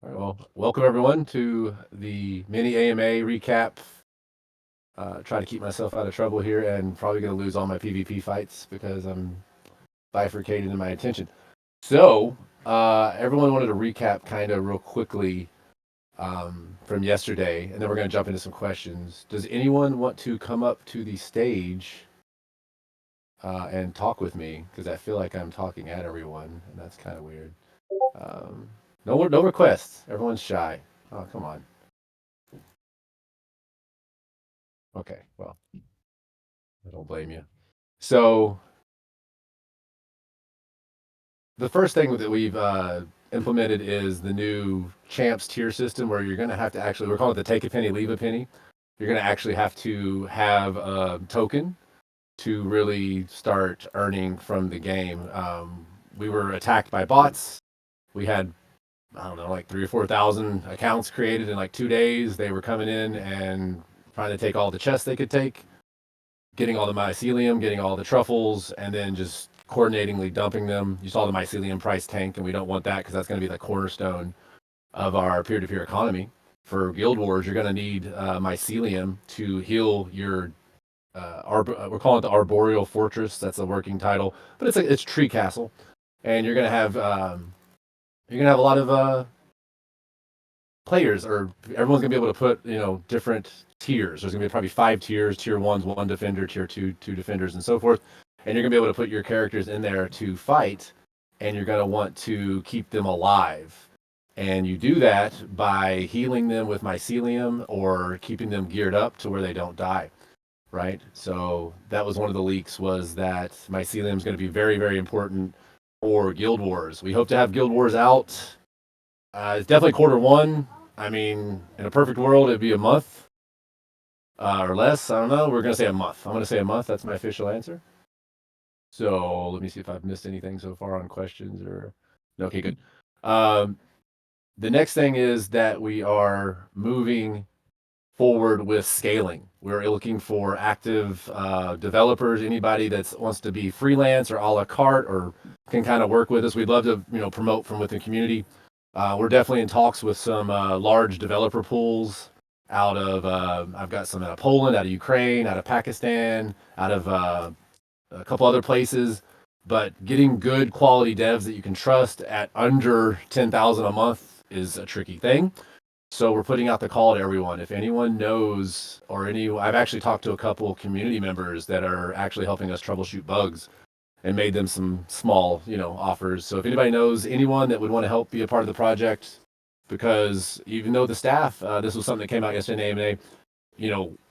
All right, well, welcome everyone to the mini AMA recap. Try to keep myself out of trouble here and probably going to lose all my PvP fights because I'm bifurcated in my attention. So, everyone wanted to recap kind of real quickly from yesterday, and then we're going to jump into some questions. Does anyone want to come up to the stage and talk with me? Because I feel like I'm talking at everyone, and that's kind of weird. Um, no requests. Everyone's shy. Oh, come on. Okay, well, I don't blame you. So the first thing that we've implemented is the new champs tier system, where you're going to have to actually, we're calling it the take a penny, leave a penny. You're going to actually have to have a token to really start earning from the game. We were attacked by bots. We had, I don't know, like 3 or 4 thousand accounts created in like 2 days. They were coming in and trying to take all the chests they could take, getting all the mycelium, getting all the truffles, and then just coordinatingly dumping them. You saw the mycelium price tank, and we don't want that because that's going to be the cornerstone of our peer-to-peer economy. For Guild Wars, you're going to need mycelium to heal your. We're calling it the Arboreal Fortress. That's the working title, but it's Tree Castle, and you're gonna have a lot of players, or everyone's gonna be able to put different tiers. There's gonna be probably 5 tiers: tier one's one defender, tier two two defenders, and so forth. And you're gonna be able to put your characters in there to fight, and you're gonna want to keep them alive. And you do that by healing them with mycelium or keeping them geared up to where they don't die. Right. So that was one of the leaks, was that mycelium is going to be very, very important for Guild Wars. We hope to have Guild Wars out. It's definitely quarter 1. I mean, in a perfect world, it'd be a month or less. I don't know. We're going to say a month. I'm going to say a month. That's my official answer. So let me see if I've missed anything so far on questions or. Okay, good. Um, the next thing is that we are moving forward with scaling. We're looking for active developers, anybody that wants to be freelance or a la carte or can kind of work with us. We'd love to promote from within the community. We're definitely in talks with some large developer pools out of, I've got some out of Poland, out of Ukraine, out of Pakistan, out of a couple other places. But getting good quality devs that you can trust at under 10,000 a month is a tricky thing. So we're putting out the call to everyone. If anyone knows, I've actually talked to a couple community members that are actually helping us troubleshoot bugs and made them some small, offers. So if anybody knows anyone that would want to help be a part of the project, because even though the staff, this was something that came out yesterday in AMA,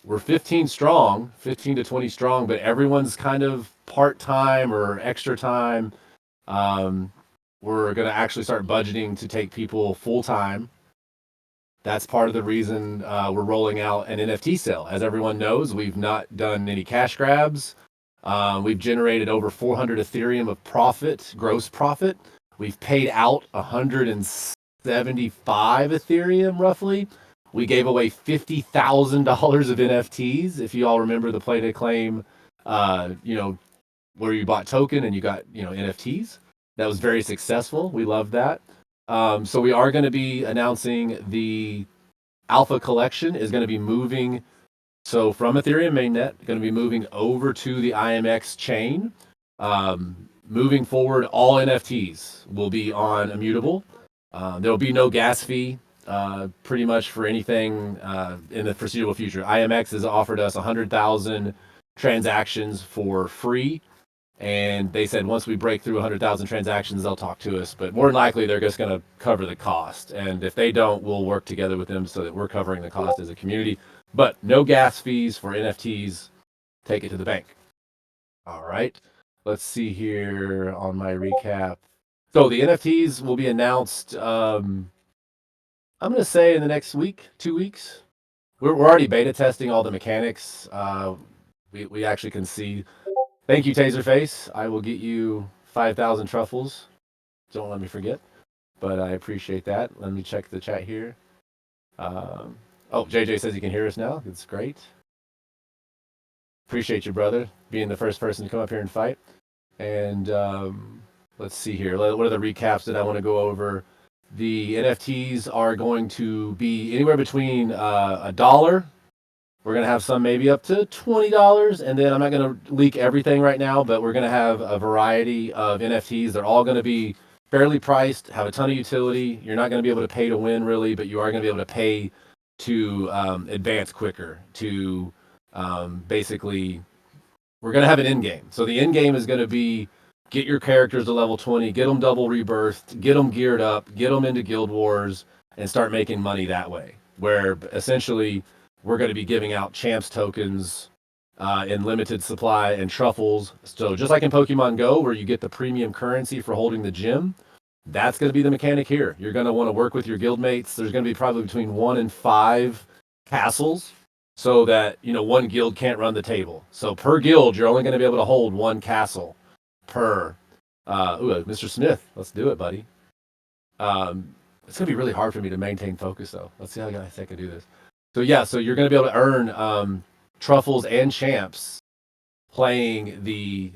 we're 15 strong, 15 to 20 strong, but everyone's kind of part-time or extra time. Um, we're going to actually start budgeting to take people full-time. That's part of the reason we're rolling out an NFT sale. As everyone knows, we've not done any cash grabs. We've generated over 400 Ethereum of profit, gross profit. We've paid out 175 Ethereum roughly. We gave away $50,000 of NFTs. If you all remember the play to claim, where you bought token and you got, NFTs. That was very successful. We love that. So we are going to be announcing the Alpha Collection is going to be moving. So from Ethereum mainnet, going to be moving over to the IMX chain. Moving forward, all NFTs will be on Immutable. There will be no gas fee, pretty much for anything in the foreseeable future. IMX has offered us 100,000 transactions for free. And they said once we break through 100,000 transactions, they'll talk to us. But more than likely, they're just going to cover the cost. And if they don't, we'll work together with them so that we're covering the cost as a community. But no gas fees for NFTs. Take it to the bank. All right. Let's see here on my recap. So the NFTs will be announced, I'm going to say in the next week, 2 weeks. We're already beta testing all the mechanics. We actually can see. Thank you, Taserface. I will get you 5,000 truffles. Don't let me forget. But I appreciate that. Let me check the chat here. JJ says he can hear us now. That's great. Appreciate you, brother, being the first person to come up here and fight. And let's see here. What are the recaps that I want to go over? The NFTs are going to be anywhere between $1. We're going to have some maybe up to $20. And then I'm not going to leak everything right now, but we're going to have a variety of NFTs. They're all going to be fairly priced, have a ton of utility. You're not going to be able to pay to win, really, but you are going to be able to pay to advance quicker, to basically, we're going to have an end game. So the end game is going to be get your characters to level 20, get them double rebirthed, get them geared up, get them into guild wars, and start making money that way. Where essentially we're going to be giving out champs tokens in limited supply and truffles. So just like in Pokemon Go, where you get the premium currency for holding the gym, that's going to be the mechanic here. You're going to want to work with your guild mates. There's going to be probably between 1 and 5 castles, so that one guild can't run the table. So per guild, you're only going to be able to hold one castle per. Mr. Smith, let's do it, buddy. It's gonna be really hard for me to maintain focus though. Let's see how I think I can do this. So yeah, so you're gonna be able to earn truffles and champs playing the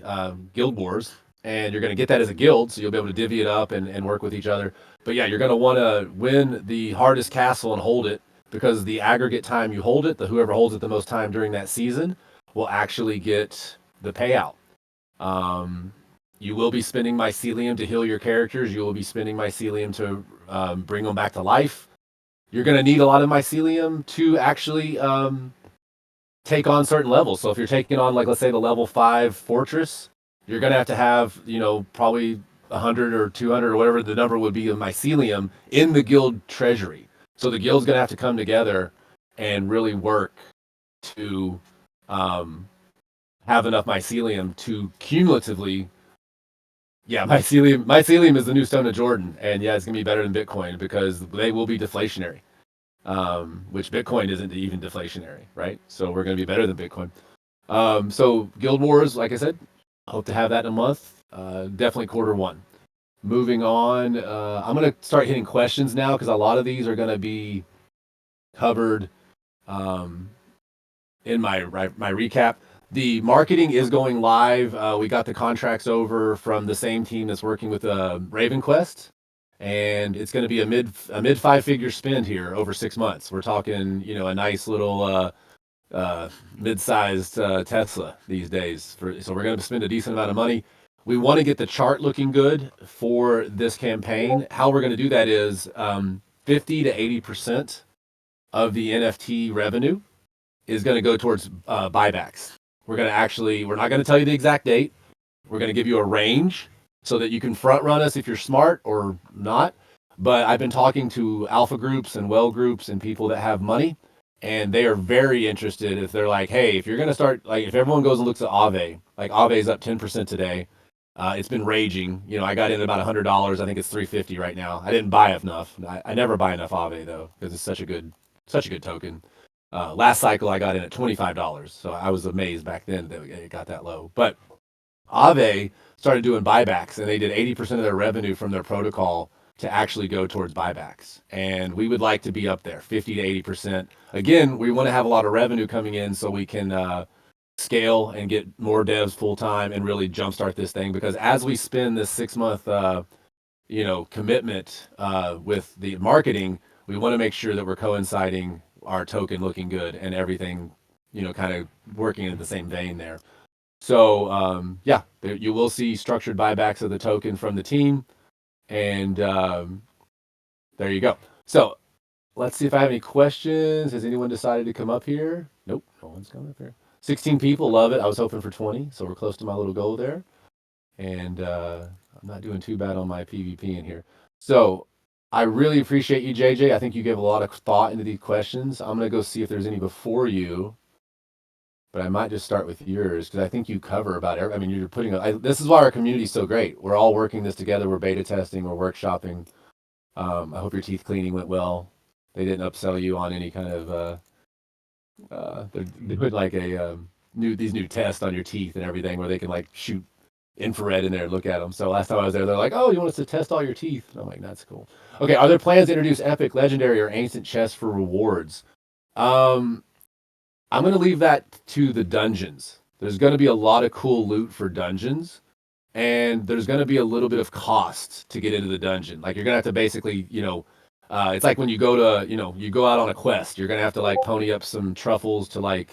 guild wars, and you're gonna get that as a guild, so you'll be able to divvy it up and work with each other. But yeah, you're gonna want to win the hardest castle and hold it, because the aggregate time you hold it, whoever holds it the most time during that season, will actually get the payout. Um, you will be spending mycelium to heal your characters. You will be spending mycelium to bring them back to life. You're going to need a lot of mycelium to actually take on certain levels. So if you're taking on, like, let's say the level 5 fortress, you're going to have, probably 100 or 200 or whatever the number would be of mycelium in the guild treasury. So the guild's going to have to come together and really work to have enough mycelium to cumulatively. Yeah, mycelium is the new stone of Jordan, and yeah, it's gonna be better than Bitcoin because they will be deflationary. Which Bitcoin isn't even deflationary, right? So we're gonna be better than Bitcoin. So Guild Wars, like I said, hope to have that in a month. Definitely Q1. Moving on, I'm gonna start hitting questions now because a lot of these are gonna be covered um, in my recap. The marketing is going live. We got the contracts over from the same team that's working with Raven Quest, and it's going to be a mid 5-figure spend here over 6 months. We're talking, a nice little mid-sized Tesla these days. So we're going to spend a decent amount of money. We want to get the chart looking good for this campaign. How we're going to do that is 50 to 80% of the NFT revenue is going to go towards buybacks. We're not going to tell you the exact date. We're going to give you a range so that you can front run us if you're smart or not. But I've been talking to alpha groups and well groups and people that have money, and they are very interested. If they're like, hey, if you're going to start, like, if everyone goes and looks at Aave, like Aave's up 10% today. It's been raging. I got in about $100. I think it's 350 right now. I didn't buy enough. I never buy enough Aave though, because it's such a good token. Last cycle I got in at $25, so I was amazed back then that it got that low. But Aave started doing buybacks, and they did 80% of their revenue from their protocol to actually go towards buybacks. And we would like to be up there, 50 to 80%. Again, we want to have a lot of revenue coming in so we can scale and get more devs full time and really jumpstart this thing. Because as we spend this 6-month commitment with the marketing, we want to make sure that we're coinciding our token looking good and everything, kind of working in the same vein there. So yeah, you will see structured buybacks of the token from the team, and there you go. So let's see if I have any questions. Has anyone decided to come up here? Nope, no one's coming up here. 16 people, love it. I was hoping for 20, so we're close to my little goal there. And I'm not doing too bad on my PvP in here. So I really appreciate you, JJ. I think you gave a lot of thought into these questions. I'm going to go see if there's any before you, but I might just start with yours because I think you cover about every. I mean, you're putting. This is why our community is so great. We're all working this together. We're beta testing. We're workshopping. I hope your teeth cleaning went well. They didn't upsell you on any kind of. They put like a these new tests on your teeth and everything where they can like shoot infrared in there and look at them. So last time I was there, they're like, "Oh, you want us to test all your teeth?" And I'm like, "That's cool." Okay, are there plans to introduce epic, legendary, or ancient chests for rewards? Um, I'm gonna leave that to the dungeons. There's gonna be a lot of cool loot for dungeons. and there's going to be a little bit of cost to get into the dungeon. Like you're going to have to basically, it's like when you go to, you go out on a quest, you're going to have to like pony up some truffles to like,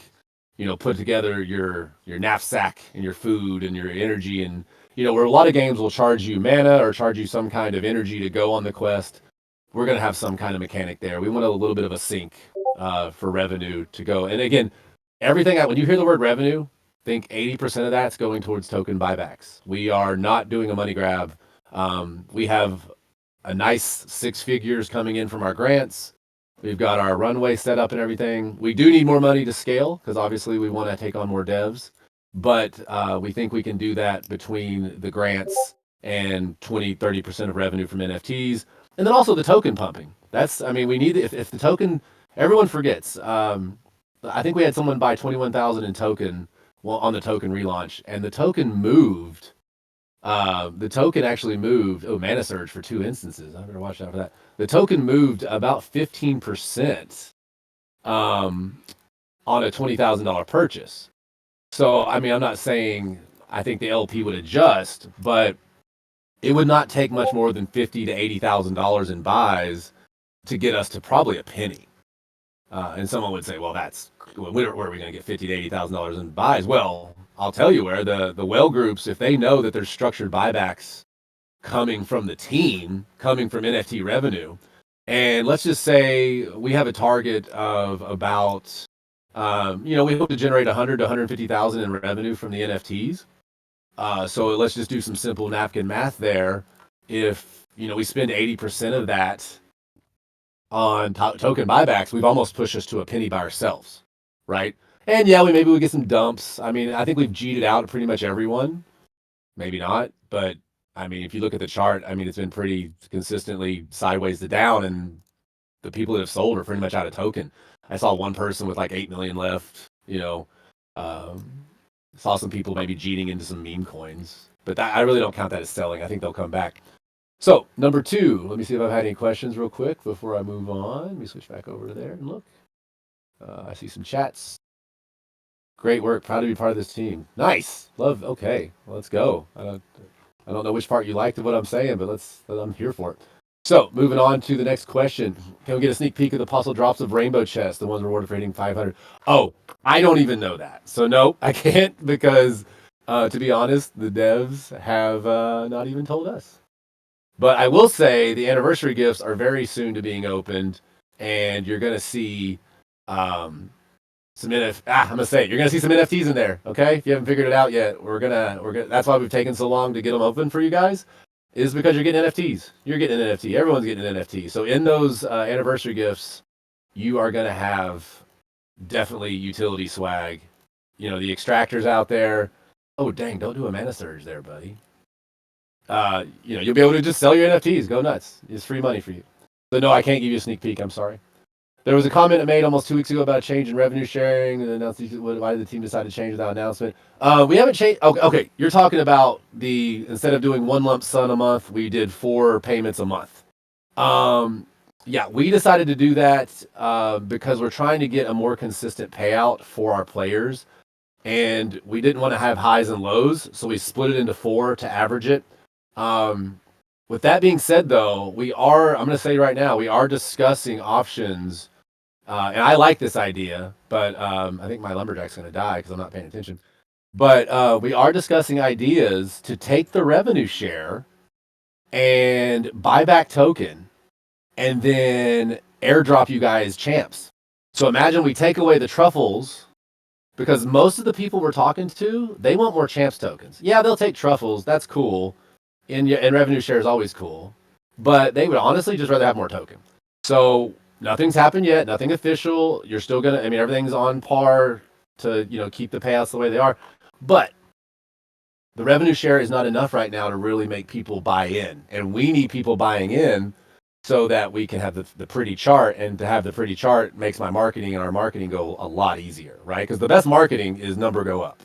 put together your knapsack and your food and your energy. And, where a lot of games will charge you mana or charge you some kind of energy to go on the quest, we're going to have some kind of mechanic there. We want a little bit of a sink for revenue to go. And again, everything, when you hear the word revenue, think 80% of that's going towards token buybacks. We are not doing a money grab. We have a nice 6 figures coming in from our grants. We've got our runway set up and everything. We do need more money to scale because obviously we want to take on more devs. But we think we can do that between the grants and 20-30% of revenue from NFTs. And then also the token pumping. We need, if the token, everyone forgets. I think we had someone buy 21,000 in token on the token relaunch, and the token moved. The token actually moved. Oh, mana surge for 2 instances. I better watch out for that. The token moved about 15% on a $20,000 purchase. So, I'm not saying I think the LP would adjust, but it would not take much more than $50,000 to $80,000 in buys to get us to probably a penny. And someone would say, well, where are we going to get $50,000 to $80,000 in buys? Well, I'll tell you where. The whale groups, if they know that there's structured buybacks coming from the team, coming from NFT revenue, and let's just say we have a target of about, we hope to generate 100 to 150,000 in revenue from the NFTs. So let's just do some simple napkin math there. If, we spend 80% of that on token buybacks, we've almost pushed us to a penny by ourselves, right? And yeah, maybe we get some dumps. I think we've G'd it out pretty much everyone. Maybe not, but if you look at the chart, it's been pretty consistently sideways to down, and the people that have sold are pretty much out of token. I saw one person with like 8 million left. Saw some people maybe G'ing into some meme coins, but I really don't count that as selling. I think they'll come back. So, number 2, let me see if I've had any questions real quick before I move on. Let me switch back over to there and look. I see some chats. Great work. Proud to be part of this team. Nice. Love. Okay, well, let's go. I don't know which part you liked of what I'm saying, but I'm here for it. So, moving on to the next question. Can we get a sneak peek of the puzzle drops of Rainbow Chest, the ones rewarded for hitting 500? Oh, I don't even know that. So, no, I can't because, to be honest, the devs have not even told us. But I will say the anniversary gifts are very soon to being opened, and you're going to see some I'm gonna say it. You're gonna see some NFTs in there. Okay, if you haven't figured it out yet, we're gonna. That's why we've taken so long to get them open for you guys, is because you're getting NFTs. You're getting an NFT. Everyone's getting an NFT. So in those anniversary gifts, you are gonna have definitely utility swag. The extractors out there. Oh dang! Don't do a mana surge there, buddy. You'll be able to just sell your NFTs. Go nuts. It's free money for you. So no, I can't give you a sneak peek. I'm sorry. There was a comment made almost 2 weeks ago about a change in revenue sharing. And why did the team decide to change without announcement? We haven't changed. Okay, you're talking about instead of doing 1 lump sum a month, we did 4 payments a month. Yeah, we decided to do that because we're trying to get a more consistent payout for our players. And we didn't want to have highs and lows, so we split it into 4 to average it. With that being said, though, I'm going to say right now, we are discussing options, and I like this idea, but I think my lumberjack's going to die because I'm not paying attention. But we are discussing ideas to take the revenue share and buy back token, and then airdrop you guys champs. So imagine we take away the truffles, because most of the people we're talking to, they want more champs tokens. Yeah, they'll take truffles. That's cool. And revenue share is always cool, but they would honestly just rather have more token. So nothing's happened yet, nothing official. You're still gonna, everything's on par to, keep the payouts the way they are. But the revenue share is not enough right now to really make people buy in. And we need people buying in so that we can have the pretty chart. And to have the pretty chart makes my marketing and our marketing go a lot easier, right? Because the best marketing is number go up.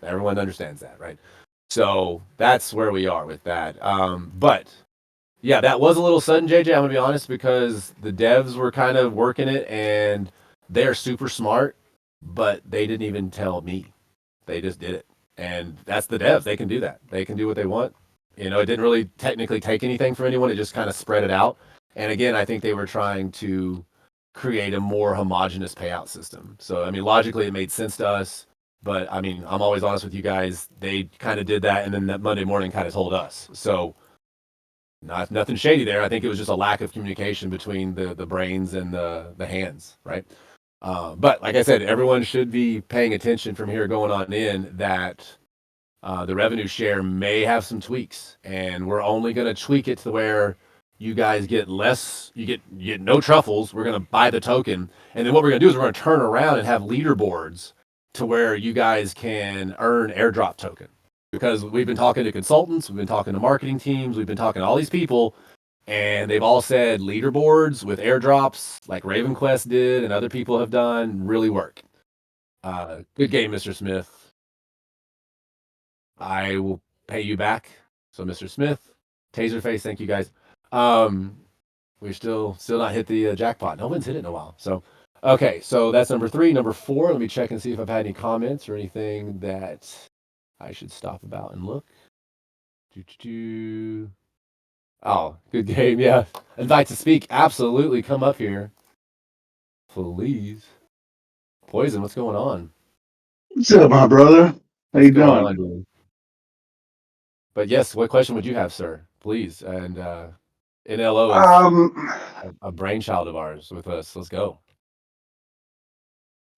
Everyone understands that, right? So that's where we are with that. But yeah, that was a little sudden, JJ. I'm gonna be honest, because the devs were kind of working it, and they're super smart, but they didn't even tell me. They just did it, And that's the devs. They can do that. They can do what they want. It didn't really technically take anything from anyone. It just kind of spread it out. And again, I think they were trying to create a more homogenous payout system. So, I mean, logically, it made sense to us. But I mean, I'm always honest with you guys. They kind of did that, and then that Monday morning kind of told us. So, nothing shady there. I think it was just a lack of communication between the brains and the hands, right? But like I said, everyone should be paying attention from here going on in that the revenue share may have some tweaks, and we're only going to tweak it to where you guys get less. You get no truffles. We're going to buy the token, and then what we're going to do is we're going to turn around and have leaderboards to where you guys can earn airdrop token. Because we've been talking to consultants, we've been talking to marketing teams, we've been talking to all these people, and they've all said leaderboards with airdrops, like Raven Quest did and other people have done, really work. Good game, Mr. Smith. I will pay you back. So, Mr. Smith, Taserface, thank you guys. Um, we still not hit the jackpot. No one's hit it in a while. So, okay, so that's number 3. Number 4, let me check and see if I've had any comments or anything that I should stop about and look. Oh, good game. Yeah. Invite to speak. Absolutely. Come up here. Please. Poison, what's going on? What's up, my brother? How What's you going doing? on, dude? But yes, what question would you have, sir? Please. And NLO is Um, a brainchild of ours with us. Let's go.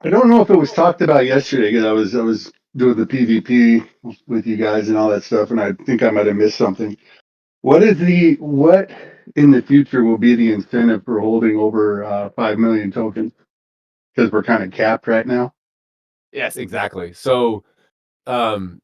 I don't know if it was talked about yesterday because I was doing the PvP with you guys and all that stuff, and I think I might have missed something. What in the future will be the incentive for holding over 5 million tokens? Because we're kind of capped right now. Yes, exactly. So um,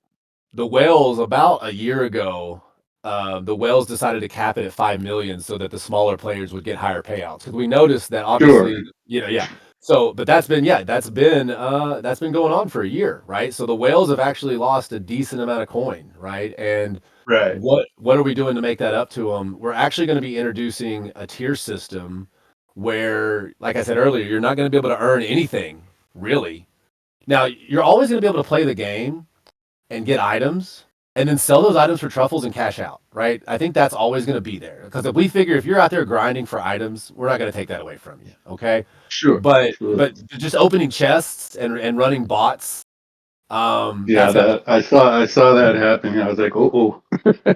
the whales about a year ago, the whales decided to cap it at 5 million so that the smaller players would get higher payouts. Because we noticed that Sure. obviously, yeah. So, but that's been going on for a year, right? So the whales have actually lost a decent amount of coin, right? And Right. what are we doing to make that up to them? We're actually going to be introducing a tier system where, like I said earlier, you're not going to be able to earn anything really. Now, you're always going to be able to play the game and get items and then sell those items for truffles and cash out, right? I think that's always going to be there because if we figure if you're out there grinding for items, we're not going to take that away from you, okay? Sure. But Sure. but just opening chests and running bots, Yeah, that's going to be that I saw that happening. I was like, oh.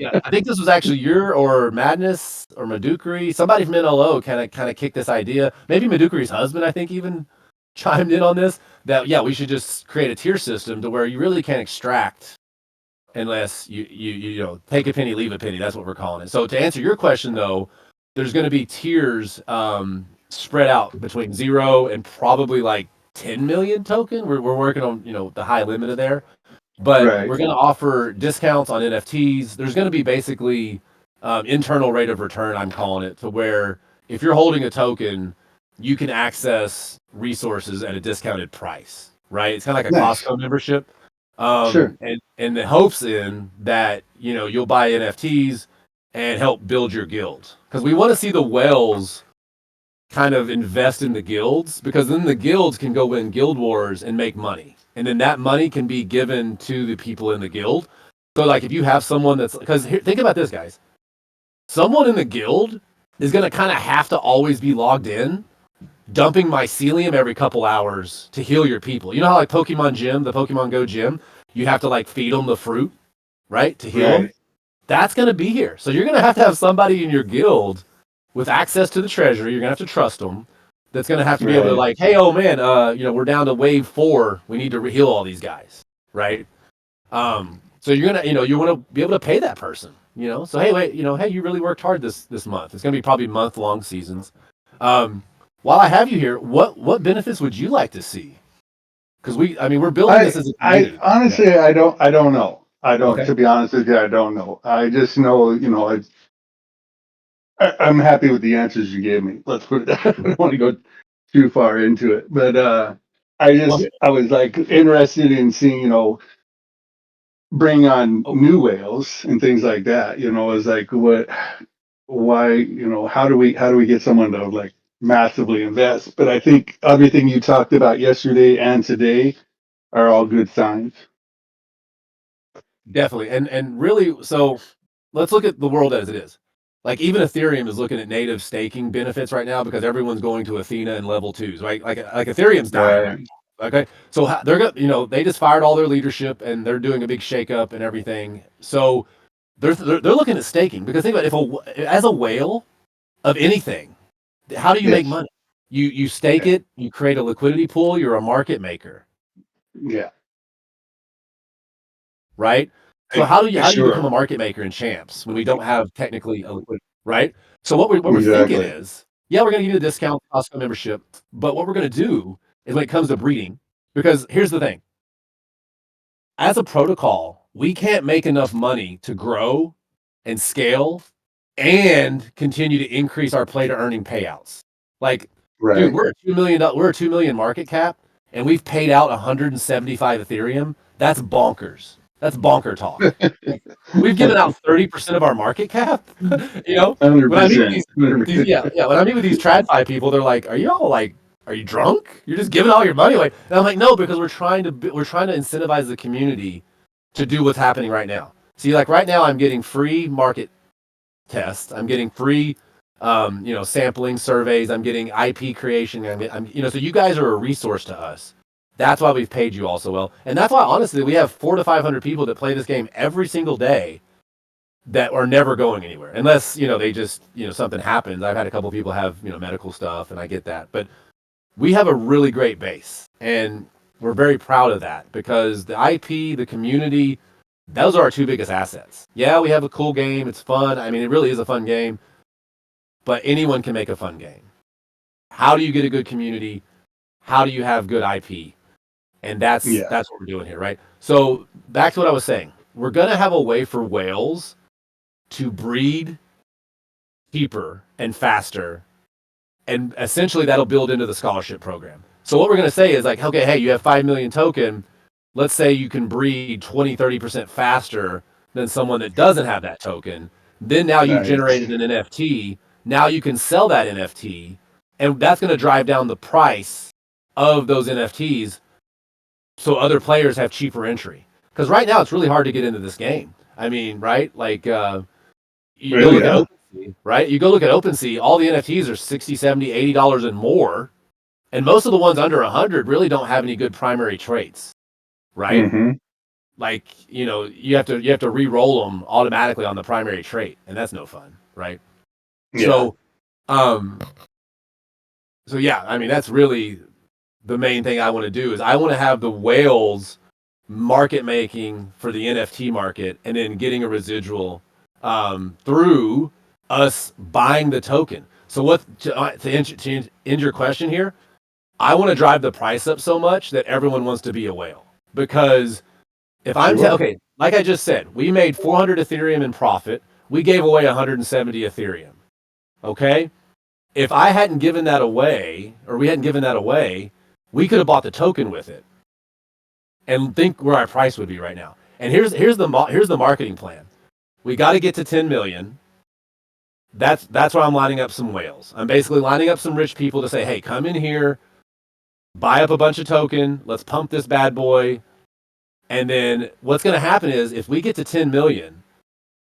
yeah. I think this was actually your or Madness or Madukri, somebody from NLO kind of kicked this idea. Maybe Madukri's husband, I think, even chimed in on this. That yeah, we should just create a tier system to where you really can't extract unless you take a penny, leave a penny. That's what we're calling it. So to answer your question though, there's going to be tiers spread out between 0 and probably like 10 million token. We're working on the high limit of there, but Right. we're going to offer discounts on NFTs. There's going to be basically internal rate of return. I'm calling it to where if you're holding a token, you can access resources at a discounted price. Right? It's kind of like a Nice. Costco membership Sure. and the hopes in that you'll buy NFTs and help build your guild because we want to see the whales kind of invest in the guilds because then the guilds can go win guild wars and make money and then that money can be given to the people in the guild. So like if you have someone that's because think about this guys, someone in the guild is going to kind of have to always be logged in dumping mycelium every couple hours to heal your people. You know how like Pokemon Gym, the Pokemon Go gym, you have to like feed them the fruit, right, to heal them. Right. That's going to be here. So you're going to have somebody in your guild with access to the treasury. You're going to have to trust them. That's going to have to be able to Right. like, hey, oh man, we're down to wave 4. We need to heal all these guys, right? So you're gonna, you want to be able to pay that person, So hey, wait, hey, you really worked hard this month. It's gonna be probably month long seasons. Um, while I have you here, what benefits would you like to see? Because I mean, we're building I this as a I community. Yeah. honestly I don't know. I don't, Okay. to be honest with you, I don't know. I just know, I'm happy with the answers you gave me. Let's put it. I don't want to go too far into it, but Well, I was like interested in seeing, bring on oh, new whales and things like that. Is like why, how do we get someone to like massively invest? But I think everything you talked about yesterday and today are all good signs. Definitely. And really, so let's look at the world as it is. Like even Ethereum is looking at native staking benefits right now because everyone's going to Athena and level twos, right? Like Ethereum's dying right Right. now. Okay. So they're going to, they just fired all their leadership and they're doing a big shakeup and everything. So they're looking at staking because think about it, as a whale of anything, how do you make Yes. money? You stake Yeah. it, you create a liquidity pool, you're a market maker, Yeah. right? So how do you become Sure. a market maker in champs when we don't have technically a liquidity, right? So what we're thinking Exactly. is, yeah, we're going to give you a discount Costco membership, but what we're going to do is when it comes to breeding, because here's the thing: as a protocol, we can't make enough money to grow and scale and continue to increase our play to earning payouts. Like, dude, Right. we're a 2 million market cap, and we've paid out 175 Ethereum. That's bonkers. That's bonker talk. Like, we've given out 30% of our market cap. Hundred When I meet with percent. these yeah, when I meet with these TradFi people, they're like, are you drunk? You're just giving all your money away. And I'm like, no, because we're trying to incentivize the community to do what's happening right now. See, like right now, I'm getting free market tests. I'm getting free, sampling surveys. I'm getting IP creation. So you guys are a resource to us. That's why we've paid you all so well, and that's why honestly we have 400 to 500 people that play this game every single day that are never going anywhere unless they just something happens. I've had a couple people have medical stuff, and I get that, but we have a really great base, and we're very proud of that because the IP, the community, those are our two biggest assets. Yeah, we have a cool game. It's fun. I mean, it really is a fun game, but anyone can make a fun game. How do you get a good community? How do you have good IP? And that's Yeah. that's what we're doing here, right? So back to what I was saying. We're gonna have a way for whales to breed cheaper and faster, and essentially that'll build into the scholarship program. So what we're going to say is like, okay, hey, you have 5 million token. Let's say you can breed 20-30% faster than someone that doesn't have that token. Then now you've Nice. generated an NFT. Now you can sell that NFT, and that's going to drive down the price of those NFTs so other players have cheaper entry. Because right now it's really hard to get into this game. I mean, right? Like, you go Well, look at yeah. OpenSea, right? You go look at OpenSea, all the NFTs are 60, 70, $80 and more. And most of the ones under 100 really don't have any good primary traits, right? Mm-hmm. Like, you have to re-roll them automatically on the primary trait, and that's no fun, right? Yeah. So, um so yeah, I mean that's really the main thing I want to do is I want to have the whales market making for the NFT market and then getting a residual through us buying the token. So to end your question here, I want to drive the price up so much that everyone wants to be a whale. Because if Sure. okay, like I just said, we made 400 Ethereum in profit. We gave away 170 Ethereum. Okay? If I hadn't given that away, or we hadn't given that away, we could have bought the token with it and think where our price would be right now. And here's the marketing plan. We got to get to 10 million. That's why I'm lining up some whales. I'm basically lining up some rich people to say, "Hey, come in here, buy up a bunch of token. Let's pump this bad boy." And then what's going to happen is if we get to 10 million,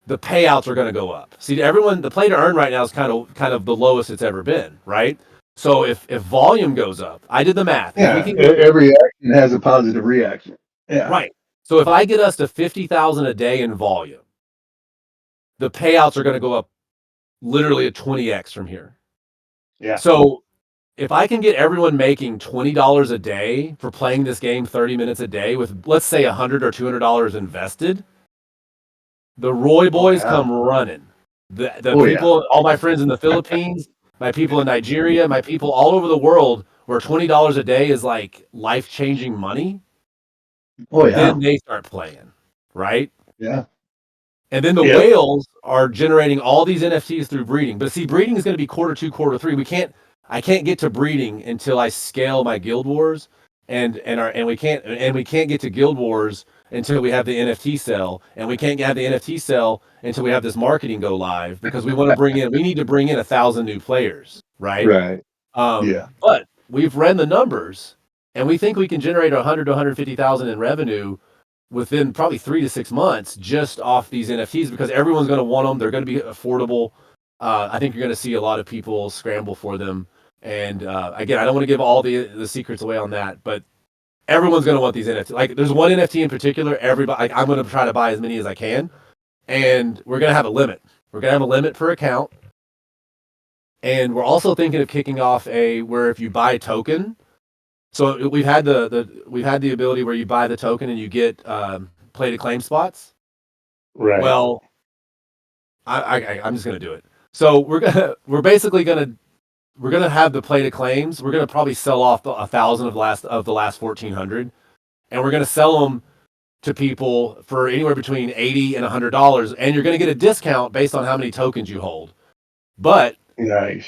the payouts are going to go up. See, everyone, the play to earn right now is kind of the lowest it's ever been, right? So if volume goes up, I did the math. If we Yeah. can get Every action has a positive reaction. Yeah. right, so if I get us to 50,000 a day in volume, the payouts are going to go up literally at 20x from here. Yeah. So if I can get everyone making $20 a day for playing this game 30 minutes a day with let's say $100 or $200 invested, the Roy Oh boys yeah. come running. The Oh yeah. people, all my friends in the Philippines, my people in Nigeria, my people all over the world, where $20 a day is like life changing money, Oh yeah. then they start playing, right? Yeah. And then the Yep. whales are generating all these NFTs through breeding. But see, breeding is going to be quarter two, quarter three. I can't get to breeding until I scale my guild wars, and we can't get to guild wars until we have the NFT sell, and we can't have the NFT sell until we have this marketing go live because we need to bring in 1,000 new players, right? Right. Yeah. But we've run the numbers, and we think we can generate 100 to 150,000 in revenue within probably 3 to 6 months just off these NFTs because everyone's going to want them. They're going to be affordable. I think you're going to see a lot of people scramble for them. And again, I don't want to give all the secrets away on that, but everyone's going to want these NFTs. Like there's one NFT in particular, everybody, I'm going to try to buy as many as I can. And we're going to have a limit. We're going to have a limit per account. And we're also thinking of kicking off where if you buy a token, so we've had the ability where you buy the token and you get play to claim spots. Right. Well, I'm just gonna do it. So we're basically gonna have the play to claims. We're gonna probably sell off 1,000 of the last 1,400, and we're gonna sell them to people for anywhere between $80 and $100, and you're gonna get a discount based on how many tokens you hold. But nice.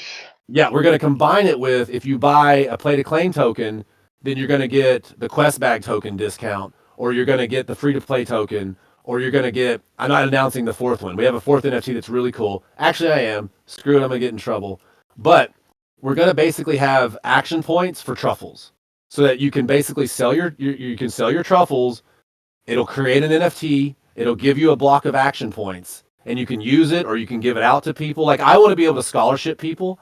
Yeah, we're going to combine it with if you buy a play to claim token, then you're going to get the quest bag token discount, or you're going to get the free to play token, or you're going to get. I'm not announcing the fourth one. We have a fourth NFT that's really cool. Actually, I am. Screw it, I'm going to get in trouble. But we're going to basically have action points for truffles, so that you can basically sell you can sell your truffles. It'll create an NFT. It'll give you a block of action points, and you can use it or you can give it out to people. Like I want to be able to scholarship people.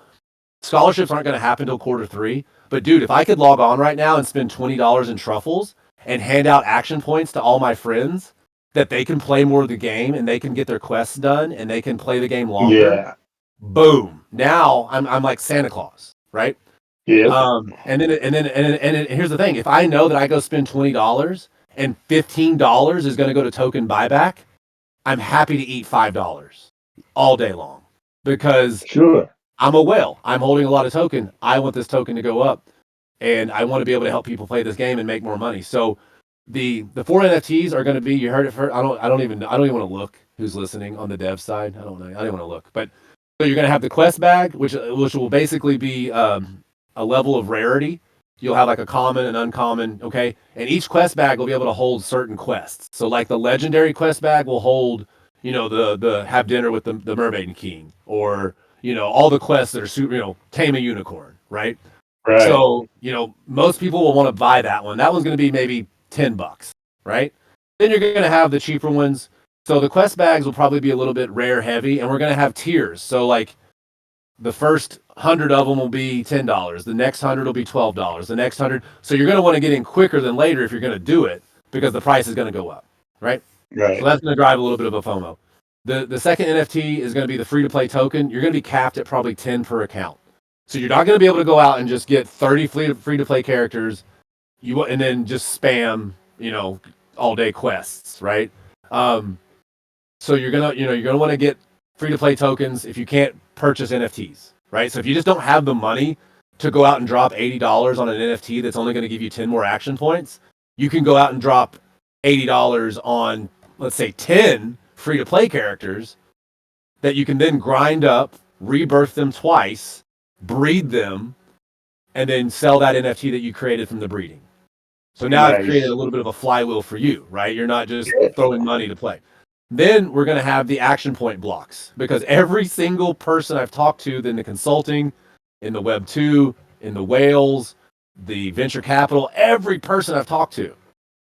Scholarships aren't going to happen until Q3. But dude, if I could log on right now and spend $20 in truffles and hand out action points to all my friends that they can play more of the game and they can get their quests done and they can play the game longer. Yeah. Boom. Now I'm like Santa Claus, right? Yeah. And then here's the thing. If I know that I go spend $20 and $15 is going to go to token buyback, I'm happy to eat $5 all day long because Sure. I'm a whale. I'm holding a lot of token. I want this token to go up, and I want to be able to help people play this game and make more money. So the 4 NFTs are going to be. You heard it first. I don't even want to look who's listening on the dev side. I don't know. I don't want to look. But so you're going to have the quest bag, which will basically be a level of rarity. You'll have like a common and uncommon. Okay, and each quest bag will be able to hold certain quests. So like the legendary quest bag will hold, the have dinner with the mermaid king, or all the quests that are super, tame a unicorn, right? Right. So, most people will want to buy that one. That one's going to be maybe $10, right? Then you're going to have the cheaper ones. So the quest bags will probably be a little bit rare heavy, and we're going to have tiers. So like the first 100 of them will be $10. The next 100 will be $12. The next 100. So you're going to want to get in quicker than later if you're going to do it because the price is going to go up, right? Right. So that's going to drive a little bit of a FOMO. The second NFT is going to be the free-to-play token. You're going to be capped at probably 10 per account. So you're not going to be able to go out and just get 30 free-to-play characters and then just spam, all-day quests, right? So you're going to want to get free-to-play tokens if you can't purchase NFTs, right? So if you just don't have the money to go out and drop $80 on an NFT that's only going to give you 10 more action points, you can go out and drop $80 on, let's say, 10 free-to-play characters that you can then grind up, rebirth them twice, breed them, and then sell that NFT that you created from the breeding. So now I've created a little bit of a flywheel for you, right? You're not just throwing money to play. Then we're going to have the action point blocks because every single person I've talked to in the consulting, in the Web 2, in the whales, the venture capital, every person I've talked to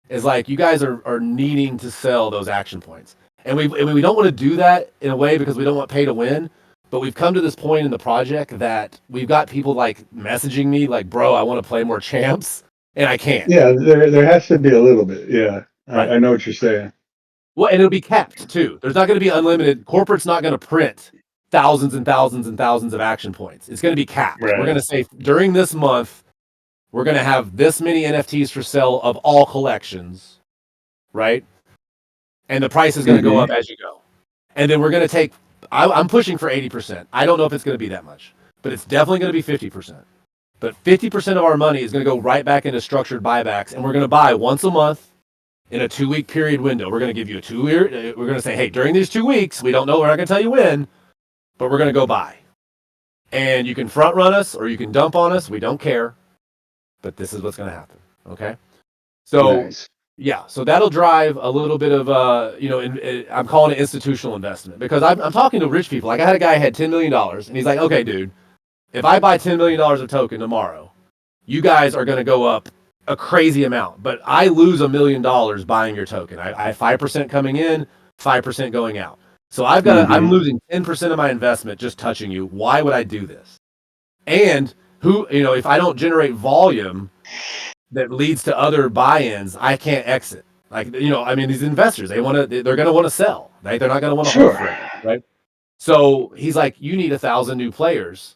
is like, you guys are needing to sell those action points. And we don't want to do that in a way because we don't want pay to win. But we've come to this point in the project that we've got people like messaging me like, bro, I want to play more champs. And I can't. Yeah, there has to be a little bit. Yeah, right. I know what you're saying. Well, and it'll be capped too. There's not going to be unlimited. Corporate's not going to print thousands and thousands and thousands of action points. It's going to be capped. Right. We're going to say during this month, we're going to have this many NFTs for sale of all collections, right? And the price is going to go up as you go. And then we're going to take, I'm pushing for 80%. I don't know if it's going to be that much, but it's definitely going to be 50%. But 50% of our money is going to go right back into structured buybacks, and we're going to buy once a month in a 2-week period window. We're going to give you a 2-year. We're going to say, hey, during these 2 weeks, we don't know. We're not going to tell you when, but we're going to go buy. And you can front run us or you can dump on us. We don't care. But this is what's going to happen. Okay. So, nice. Yeah. So that'll drive a little bit of, I'm calling it institutional investment because I'm talking to rich people. Like I had a guy who had $10 million and he's like, okay, dude, if I buy $10 million of token tomorrow, you guys are going to go up a crazy amount, but I lose $1 million buying your token. I have 5% coming in, 5% going out. So I'm Mm-hmm. losing 10% of my investment just touching you. Why would I do this? And if I don't generate volume that leads to other buy-ins, I can't exit. Like, I mean, these investors, they're going to want to sell, right? They're not going to want to hold Sure. forever, right? So he's like, you need 1,000 new players.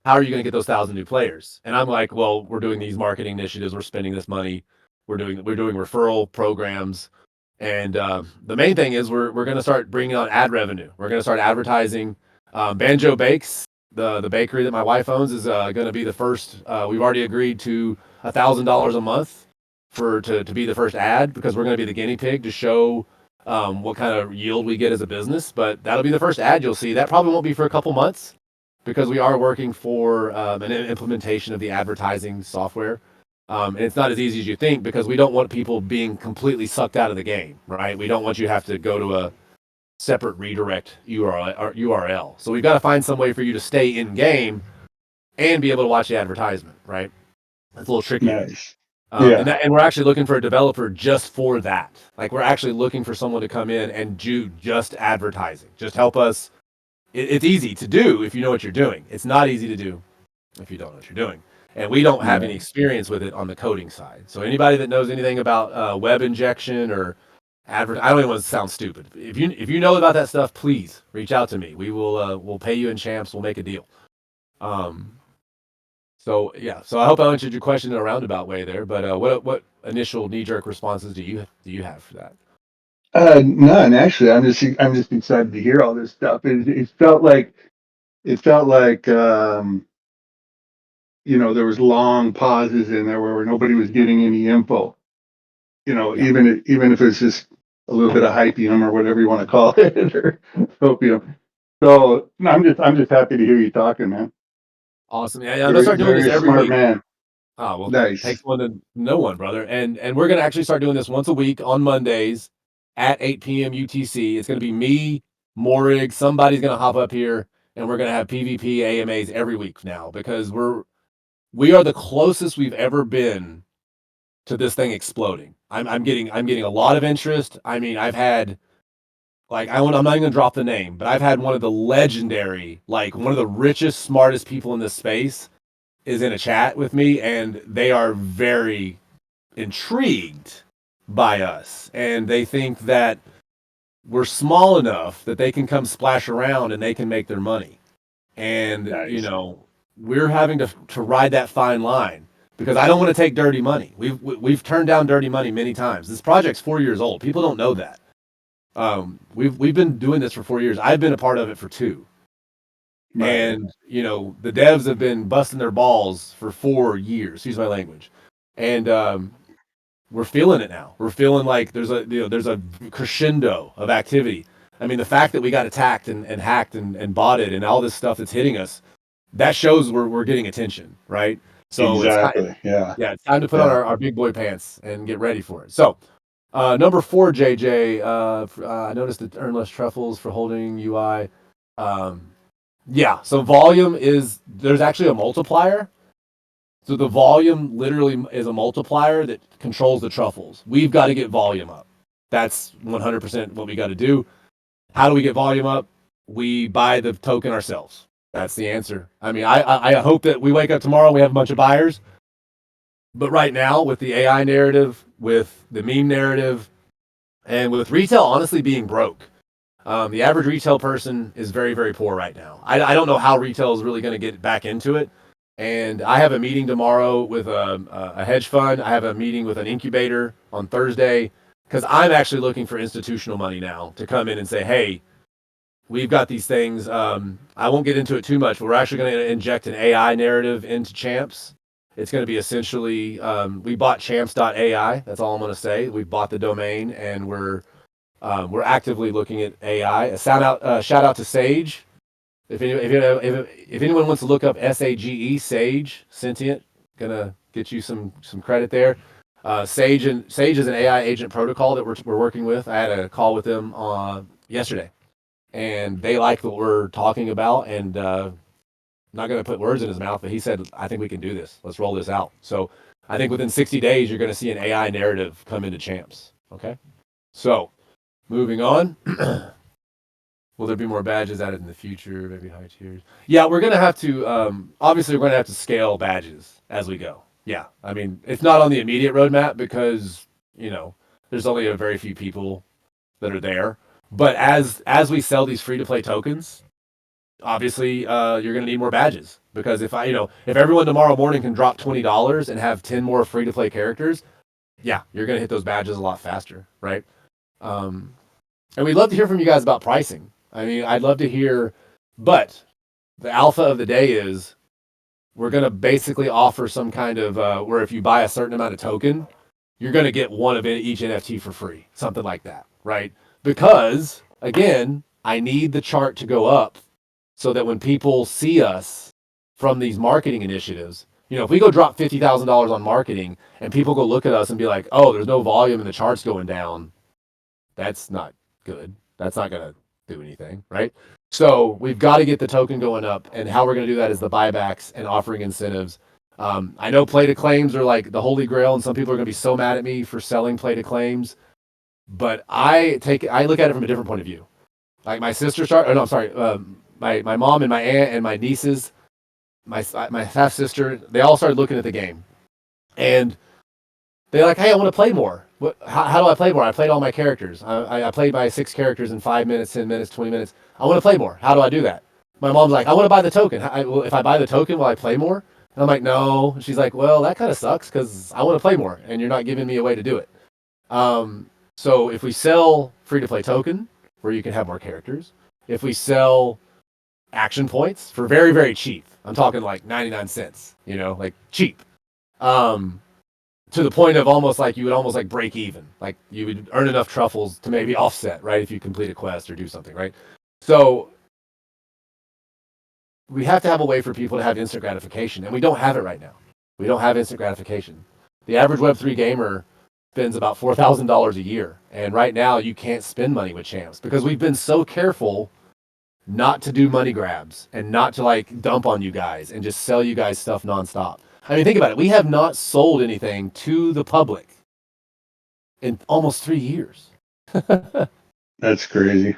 How are you going to get those 1,000 new players? And I'm like, well, we're doing these marketing initiatives. We're spending this money. We're doing referral programs. And the main thing is we're going to start bringing on ad revenue. We're going to start advertising. Banjo Bakes, the bakery that my wife owns, is going to be the first. We've already agreed to $1,000 a month to be the first ad, because we're going to be the guinea pig to show what kind of yield we get as a business. But that'll be the first ad you'll see. That probably won't be for a couple months, because we are working for an implementation of the advertising software. And it's not as easy as you think, because we don't want people being completely sucked out of the game, right? We don't want you to have to go to a separate redirect URL. So we've got to find some way for you to stay in game and be able to watch the advertisement, right? It's a little trickier. Nice. And Yeah. and we're actually looking for a developer just for that. Like, we're actually looking for someone to come in and do just advertising. Just help us. It's easy to do if you know what you're doing. It's not easy to do if you don't know what you're doing. And we don't have any Right. experience with it on the coding side. So anybody that knows anything about web injection or I don't even want to sound stupid. If you know about that stuff, please reach out to me. We'll pay you in champs. We'll make a deal. Um, so yeah. So I hope I answered your question in a roundabout way there. But what initial knee jerk responses do you have for that? None actually. I'm just excited to hear all this stuff. It felt like there was long pauses in there where nobody was getting any info. Yeah. Even if it's just a little bit of hypium or whatever you want to call it, or opium. So no, I'm just happy to hear you talking, man. Awesome. Yeah, I'm gonna Very start doing this very every smart week. man. Oh, well, takes Nice. one to know one, brother. And we're gonna actually start doing this once a week on Mondays at 8 p.m. UTC. It's gonna be me, Morig. Somebody's gonna hop up here, and we're gonna have PvP AMAs every week now, because we are the closest we've ever been to this thing exploding. I'm getting a lot of interest. I mean, I've had, I'm not even gonna drop the name, but I've had one of the legendary, like one of the richest, smartest people in this space is in a chat with me, and they are very intrigued by us, and they think that we're small enough that they can come splash around and they can make their money. And Nice. we're having to ride that fine line, because I don't want to take dirty money. We've turned down dirty money many times. This project's 4 years old. People don't know that. We've been doing this for 4 years. I've been a part of it for 2. Right. And the devs have been busting their balls for 4 years. Excuse my language. And we're feeling it now. We're feeling like there's a crescendo of activity. I mean, the fact that we got attacked and hacked and botted and all this stuff that's hitting us, that shows we're getting attention, right? So it's time. Exactly. Yeah. Yeah, it's time to put on Yeah. our big boy pants and get ready for it. So number 4, JJ. I noticed that earn less truffles for holding UI. Um, yeah, so volume there's actually a multiplier. So the volume literally is a multiplier that controls the truffles. We've got to get volume up. That's 100% what we got to do. How do we get volume up? We buy the token ourselves. That's the answer. I mean, I hope that we wake up tomorrow and we have a bunch of buyers. But right now, with the AI narrative, with the meme narrative, and with retail honestly being broke, the average retail person is very, very poor right now. I don't know how retail is really going to get back into it. And I have a meeting tomorrow with a hedge fund. I have a meeting with an incubator on Thursday, because I'm actually looking for institutional money now to come in and say, hey, we've got these things. I won't get into it too much, but we're actually going to inject an AI narrative into Champs. It's going to be essentially, we bought champs.ai. That's all I'm going to say. We bought the domain, and we're actively looking at AI. Shout out to Sage. If anyone wants to look up Sage, Sentient, gonna get you some credit there. Sage is an AI agent protocol that we're working with. I had a call with them yesterday, and they like what we're talking about. And not gonna put words in his mouth, but he said, "I think we can do this. Let's roll this out." So I think within 60 days, you're going to see an AI narrative come into champs. Okay. So moving on. Will there be more badges added in the future? Maybe high tiers. Yeah, we're gonna have to. Obviously, we're gonna have to scale badges as we go. Yeah, I mean, it's not on the immediate roadmap because there's only a very few people that are there. But as we sell these free to play tokens, obviously, you're gonna need more badges because if everyone tomorrow morning can drop $20 and have 10 more free to play characters, yeah, you're gonna hit those badges a lot faster, right? Um, and we'd love to hear from you guys about pricing. I mean, I'd love to hear, but the alpha of the day is we're going to basically offer some kind of where if you buy a certain amount of token, you're going to get one of each NFT for free, something like that, right? Because again, I need the chart to go up so that when people see us from these marketing initiatives, if we go drop $50,000 on marketing and people go look at us and be like, oh, there's no volume and the chart's going down, that's not good. That's not going to do anything, right? So we've got to get the token going up, and how we're going to do that is the buybacks and offering incentives. I know play to claims are like the holy grail, and some people are going to be so mad at me for selling play to claims, but I look at it from a different point of view. Like my sister started, oh no, I'm sorry, my mom and my aunt and my nieces, my half sister, they all started looking at the game, and they're like, hey, I want to play more. How do I play more? I played all my characters. I played my 6 characters in 5 minutes, 10 minutes, 20 minutes. I want to play more. How do I do that? My mom's like, I want to buy the token. If I buy the token, will I play more? And I'm like, no. She's like, well, that kind of sucks because I want to play more, and you're not giving me a way to do it. So if we sell free-to-play token, where you can have more characters, if we sell action points for very, very cheap, I'm talking like 99 cents, like cheap. To the point of almost like you would almost like break even. Like you would earn enough truffles to maybe offset, right? If you complete a quest or do something, right? So we have to have a way for people to have instant gratification, and we don't have it right now. We don't have instant gratification. The average Web3 gamer spends about $4,000 a year, and right now you can't spend money with champs because we've been so careful not to do money grabs and not to like dump on you guys and just sell you guys stuff nonstop. I mean, think about it. We have not sold anything to the public in almost 3 years. That's crazy.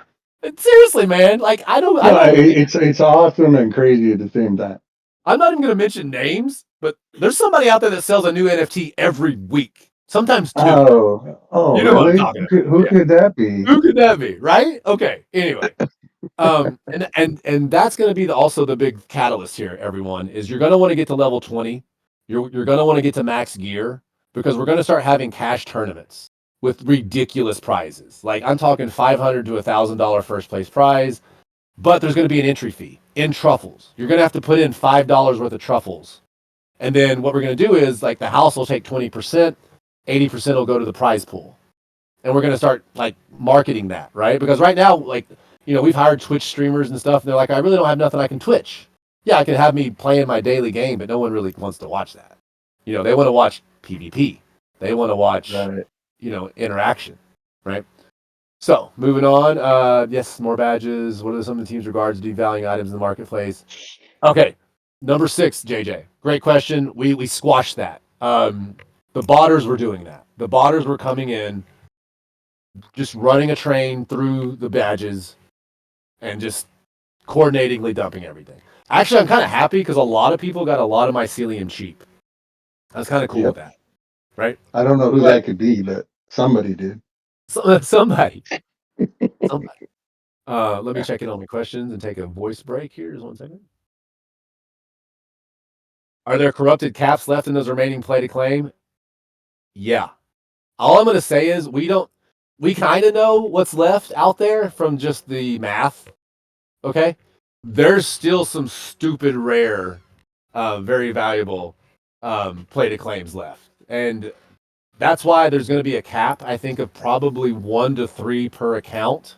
Seriously, man. Like, I don't. It's awesome and crazy at the same time. I'm not even going to mention names, but there's somebody out there that sells a new NFT every week, sometimes 2. Oh, You know what I'm really? talking about. Who could that be? Who could that be? Right? Okay. Anyway, and that's going to be also the big catalyst here. Everyone is you're going to want to get to level 20. You're going to want to get to max gear because we're going to start having cash tournaments with ridiculous prizes. Like I'm talking $500 to $1,000 first place prize, but there's going to be an entry fee in truffles. You're going to have to put in $5 worth of truffles. And then what we're going to do is like the house will take 20%, 80% will go to the prize pool. And we're going to start like marketing that, right? Because right now, like, we've hired Twitch streamers and stuff, and they're like, I really don't have nothing I can Twitch. Yeah, I can have me playing my daily game, but no one really wants to watch that. They want to watch PvP. They want to watch, interaction, right? So, moving on. Yes, more badges. What are some of the team's regards to devaluing items in the marketplace? Okay, number 6, JJ. Great question. We squashed that. The botters were doing that. The botters were coming in, just running a train through the badges, and just coordinatingly dumping everything. Actually, I'm kind of happy because a lot of people got a lot of mycelium cheap. I was kind of cool with that, right? I don't know who that could be, but somebody did. Somebody. Let me check in on my questions and take a voice break here. Just 1 second. Are there corrupted caps left in those remaining play to claim? Yeah. All I'm going to say is we kind of know what's left out there from just the math. Okay. There's still some stupid rare, very valuable play to claims left. And that's why there's going to be a cap, I think, of probably 1 to 3 per account.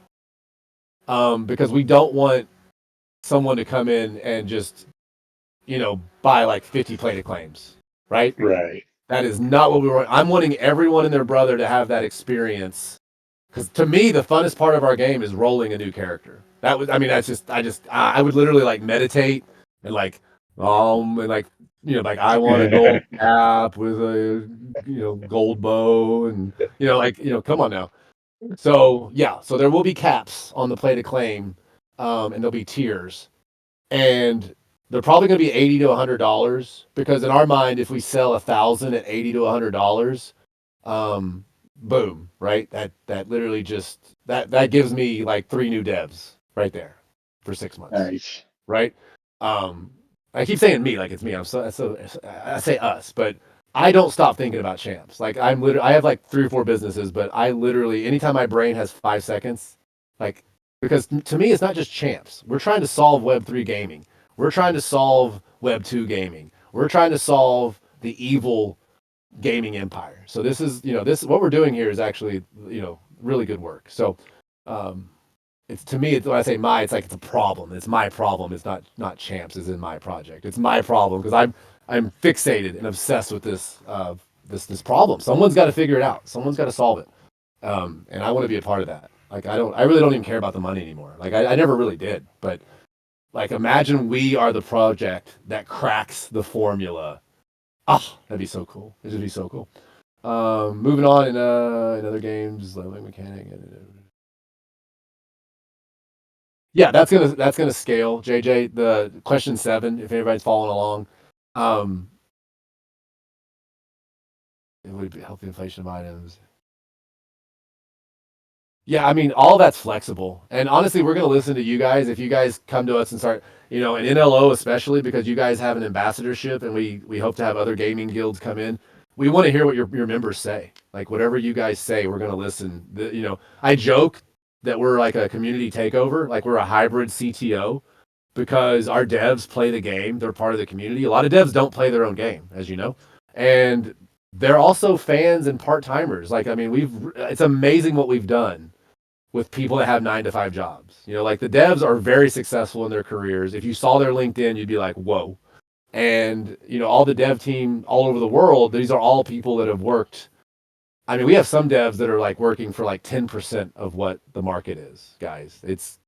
Because we don't want someone to come in and just, buy like 50 play to claims, right? Right. That is not what we want. I'm wanting everyone and their brother to have that experience. Because to me, the funnest part of our game is rolling a new character. I would literally like meditate and like like I want a gold cap with a gold bow, and come on now. So yeah, so there will be caps on the play to claim, and there'll be tiers, and they're probably going to be $80 to $100 because in our mind, if we sell 1,000 at $80 to $100, um, boom, right? That literally just that gives me like 3 new devs right there for 6 months, Nice. right? Um, I keep saying me like it's me. I say us, but I don't stop thinking about champs. Like I have like 3 or 4 businesses, but I literally anytime my brain has 5 seconds, like because to me it's not just champs. We're trying to solve Web3 gaming. We're trying to solve Web2 gaming. We're trying to solve the evil gaming empire. So this is this what we're doing here is actually really good work. So um, it's to me, it's when I say my, it's like it's a problem. It's my problem. It's not champs. Is in my project. It's my problem because I'm fixated and obsessed with this problem. Someone's got to figure it out. Someone's got to solve it. And I want to be a part of that. Like I really don't even care about the money anymore. Like I never really did. But like imagine we are the project that cracks the formula. Ah, that'd be so cool. It would be so cool. Moving on in other games, leveling mechanic. Yeah, that's gonna scale, JJ. The question 7, if anybody's following along, um, it would be help the inflation of items. Yeah, I mean, all that's flexible. And honestly, we're going to listen to you guys. If you guys come to us and start, an NLO especially because you guys have an ambassadorship and we hope to have other gaming guilds come in. We want to hear what your members say. Like whatever you guys say, we're going to listen. I joke that we're like a community takeover, like we're a hybrid CTO because our devs play the game. They're part of the community. A lot of devs don't play their own game, as you know. And they're also fans and part-timers. Like I mean, it's amazing what we've done with people that have 9 to 5 jobs. Like the devs are very successful in their careers. If you saw their LinkedIn, you'd be like, whoa. And, all the dev team all over the world, these are all people that have worked. I mean, we have some devs that are like working for like 10% of what the market is, guys. It's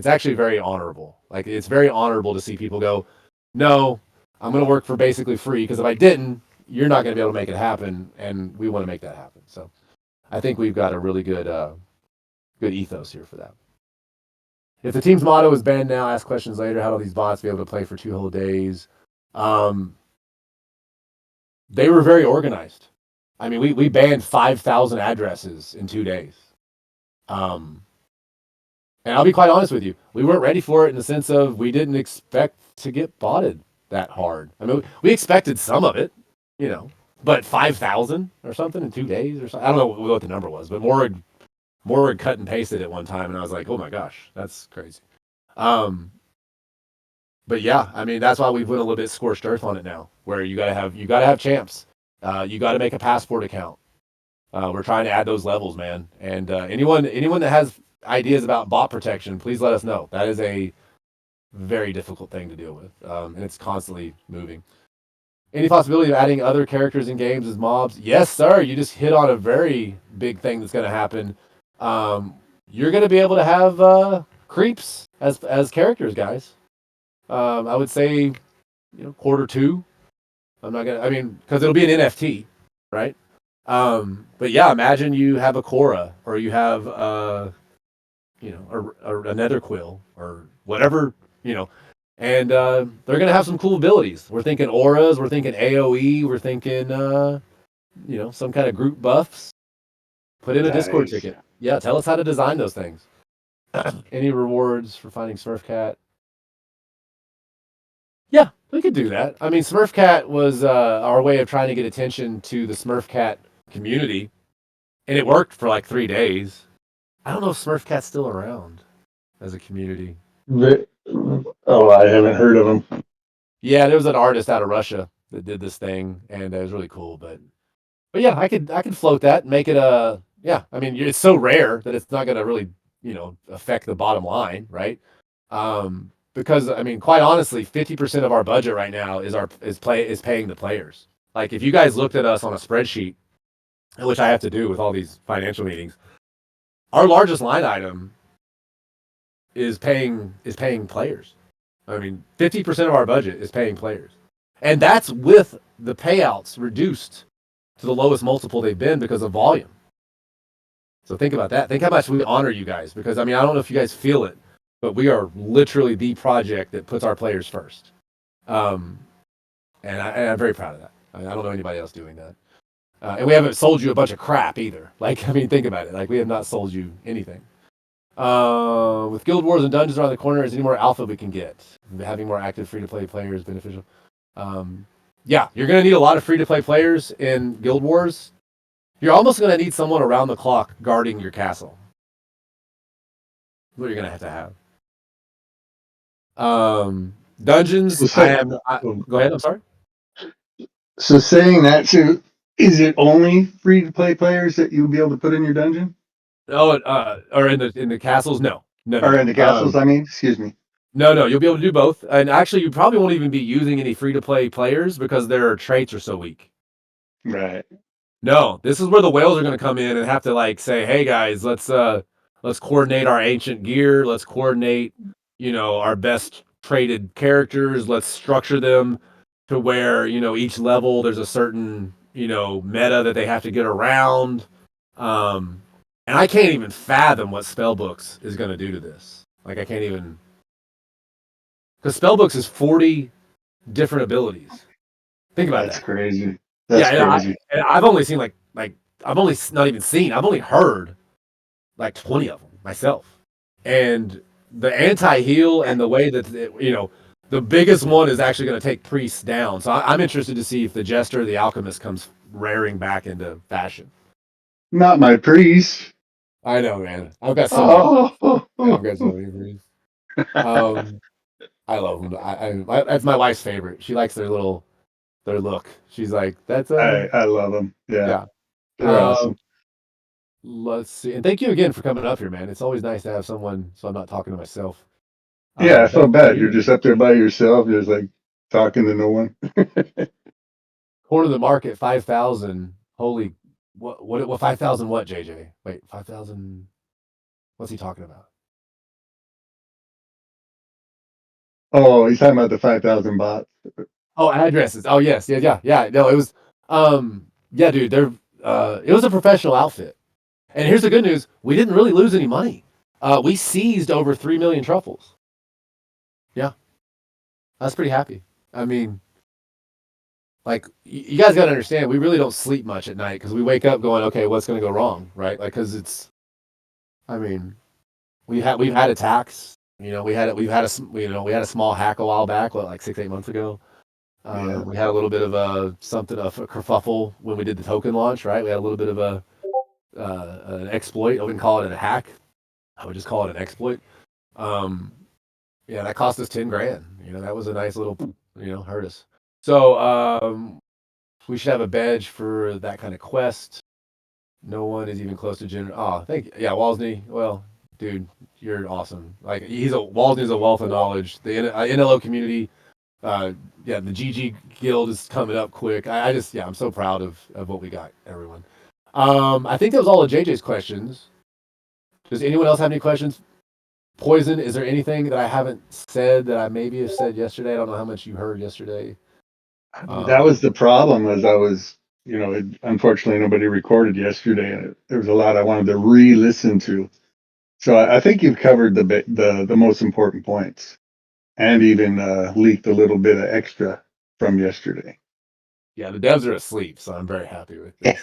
actually very honorable. Like it's very honorable to see people go, no, I'm going to work for basically free because if I didn't, you're not going to be able to make it happen. And we want to make that happen. So I think we've got a really good ethos here for that. If the team's motto is banned now, ask questions later, how will these bots be able to play for 2 whole days? They were very organized. I mean, we banned 5,000 addresses in 2 days. And I'll be quite honest with you, we weren't ready for it in the sense of we didn't expect to get botted that hard. I mean, we expected some of it, but 5,000 or something in 2 days or something. I don't know what the number was, but more cut and pasted at one time, and I was like, oh my gosh, that's crazy. But yeah, I mean that's why we've went a little bit scorched earth on it now, where you gotta have champs. You gotta make a passport account. We're trying to add those levels, man. And anyone that has ideas about bot protection, please let us know. That is a very difficult thing to deal with, and it's constantly moving. Any possibility of adding other characters in games as mobs? Yes, sir. You just hit on a very big thing that's going to happen. You're going to be able to have creeps as characters, guys. I would say, quarter 2. I'm not gonna. I mean, because it'll be an NFT, right? But yeah, imagine you have a Cora or you have a Nether Quill or whatever, and they're gonna have some cool abilities. We're thinking auras, we're thinking AOE, we're thinking some kind of group buffs. Put in a Discord Nice. ticket. Yeah, tell us how to design those things. Any rewards for finding Smurf Cat? Yeah, we could do that. I mean, Smurf Cat was our way of trying to get attention to the Smurf Cat community, and it worked for like 3 days. I don't know if Smurf Cat's still around as a community. Oh, I haven't heard of them. Yeah, there was an artist out of Russia that did this thing, and it was really cool. But yeah, I could float that, and make it a yeah. I mean, it's so rare that it's not going to really affect the bottom line, right? Because I mean, quite honestly, 50% of our budget right now is paying the players. Like if you guys looked at us on a spreadsheet, which I have to do with all these financial meetings, our largest line item is paying players. I mean, 50% of our budget is paying players. And that's with the payouts reduced to the lowest multiple they've been because of volume. So think about that. Think how much we honor you guys, because I mean, I don't know if you guys feel it, but we are literally the project that puts our players first. Um, and I'm very proud of that. I don't know anybody else doing that. And we haven't sold you a bunch of crap either. Like, I mean, think about it. Like, we have not sold you anything. With Guild Wars and Dungeons around the corner, is any more alpha we can get? Having more active free-to-play players beneficial? Yeah, you're going to need a lot of free-to-play players in Guild Wars. You're almost going to need someone around the clock guarding your castle. What you're going to have. Dungeons, go ahead, I'm sorry. So saying that, so is it only free to play players that you'll be able to put in your dungeon? Oh, or in the castles? No. Or in the castles, I mean, excuse me. No, you'll be able to do both. And actually, you probably won't even be using any free-to-play players because their traits are so weak. Right. No, this is where the whales are going to come in and have to like say, "Hey guys, let's coordinate our ancient gear. Let's coordinate, our best traded characters. Let's structure them to where each level there's a certain meta that they have to get around." And I can't even fathom what Spellbooks is going to do to this. Like I can't even, because Spellbooks is 40 different abilities. Think about That's that. crazy. That's crazy. I've only seen I've only not even seen. I've only heard like 20 of them myself. And the anti-heal and the way that the biggest one is actually going to take priests down. So I'm interested to see if the Jester, the Alchemist, comes raring back into fashion. Not my priest. I know, man. I've got so many. Oh, I've got so many priests. I love them. That's my wife's favorite. She likes their look. She's like, that's I love them. Yeah, yeah. they're awesome. Let's see. And thank you again for coming up here, man. It's always nice to have someone so I'm not talking to myself. Yeah, I felt bad. You're You. just up there by yourself, just like talking to no one. Corner of the market, 5,000. Holy, what 5,000 what, JJ? Wait, 5,000, what's he talking about? Oh, he's talking about the 5,000 bots. Oh, addresses. Oh, yes. Yeah. No, it was, yeah, dude, it was a professional outfit. And here's the good news. We didn't really lose any money. We seized over 3 million truffles. Yeah. I was pretty happy. I mean, like, you guys got to understand, we really don't sleep much at night because we wake up going, okay, what's going to go wrong, right? Like, because I mean, we've had attacks. We had a small hack a while back, like 6-8 months ago. Yeah. We had a little bit of a kerfuffle when we did the token launch, right? We had a little bit of an exploit. I wouldn't call it a hack. I would just call it an exploit. Yeah, that cost us 10 grand. That was a nice little, hurt us. So we should have a badge for that kind of quest. No one is even close to general. Oh, thank you. Yeah, Walsney. Well, dude, you're awesome. Like Walsney's a wealth of knowledge. The NLO community. Yeah, the GG guild is coming up quick. I'm so proud of what we got, everyone. I think that was all of JJ's questions. Does anyone else have any questions? Poison, is there anything that I haven't said that I maybe have said yesterday? I don't know how much you heard yesterday. That was the problem. As I was, unfortunately, nobody recorded yesterday, and there was a lot I wanted to re-listen to. So I think you've covered the most important points, and even leaked a little bit of extra from yesterday. Yeah, the devs are asleep, so I'm very happy with this.